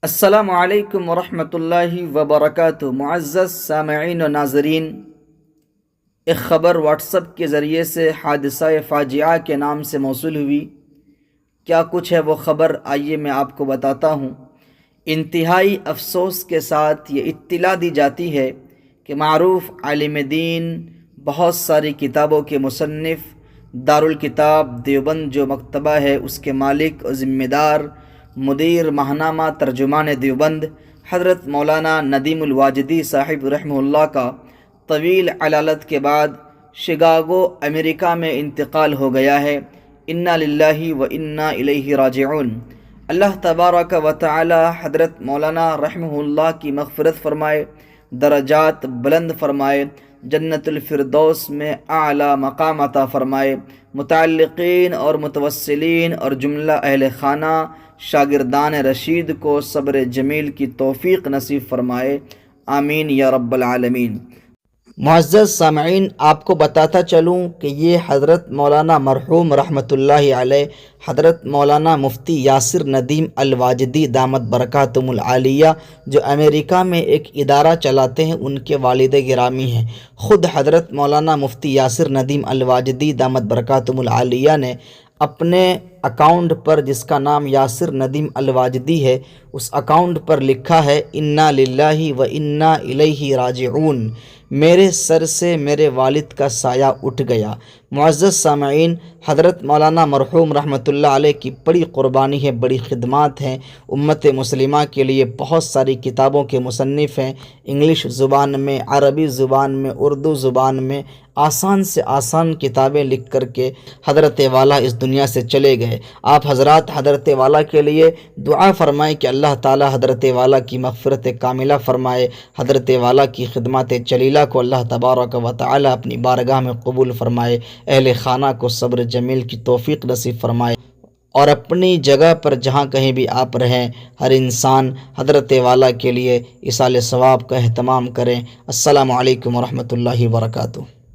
السلام علیکم ورحمۃ اللہ وبرکاتہ۔ معزز سامعین و ناظرین، ایک خبر واٹس ایپ کے ذریعے سے حادثہ فاجعہ کے نام سے موصول ہوئی۔ کیا کچھ ہے وہ خبر، آئیے میں آپ کو بتاتا ہوں۔ انتہائی افسوس کے ساتھ یہ اطلاع دی جاتی ہے کہ معروف عالم دین، بہت ساری کتابوں کے مصنف، دارالکتاب دیوبند جو مکتبہ ہے اس کے مالک اور ذمہ دار، مدیر ماہنامہ ترجمان دیوبند حضرت مولانا ندیم الواجدی صاحب رحمہ اللہ کا طویل علالت کے بعد شکاگو امریکہ میں انتقال ہو گیا ہے۔ انا للہ و انا الیہ راجعون۔ اللہ تبارک و تعالی حضرت مولانا رحمہ اللہ کی مغفرت فرمائے، درجات بلند فرمائے، جنت الفردوس میں اعلی مقام عطا فرمائے، متعلقین اور متوسلین اور جملہ اہل خانہ شاگردان رشید کو صبر جمیل کی توفیق نصیب فرمائے، آمین یا رب العالمین۔ معزز سامعین، آپ کو بتاتا چلوں کہ یہ حضرت مولانا مرحوم رحمۃ اللہ علیہ حضرت مولانا مفتی یاسر ندیم الواجدی دامت برکاتہم العالیہ جو امریکہ میں ایک ادارہ چلاتے ہیں، ان کے والد گرامی ہیں۔ خود حضرت مولانا مفتی یاسر ندیم الواجدی دامت برکاتہم العالیہ نے اپنے اکاؤنٹ پر، جس کا نام یاسر ندیم الواجدی ہے، اس اکاؤنٹ پر لکھا ہے انا للہ و انا الیہ راجعون، میرے سر سے میرے والد کا سایہ اٹھ گیا۔ معزز سامعین، حضرت مولانا مرحوم رحمۃ اللہ علیہ کی بڑی قربانی ہے، بڑی خدمات ہیں، امت مسلمہ کے لیے بہت ساری کتابوں کے مصنف ہیں، انگلش زبان میں، عربی زبان میں، اردو زبان میں آسان سے آسان کتابیں لکھ کر کے حضرت والا اس دنیا سے چلے گئے۔ آپ حضرات حضرت والا کے لیے دعا فرمائیں کہ اللہ تعالی حضرت والا کی مغفرت کاملہ فرمائے، حضرت والا کی خدمات جلیلہ کو اللہ تبارک و تعالی اپنی بارگاہ میں قبول فرمائے، اہل خانہ کو صبر جمیل کی توفیق نصیب فرمائے، اور اپنی جگہ پر جہاں کہیں بھی آپ رہیں، ہر انسان حضرت والا کے لیے ایصال ثواب کا اہتمام کریں۔ السلام علیکم ورحمۃ اللہ وبرکاتہ۔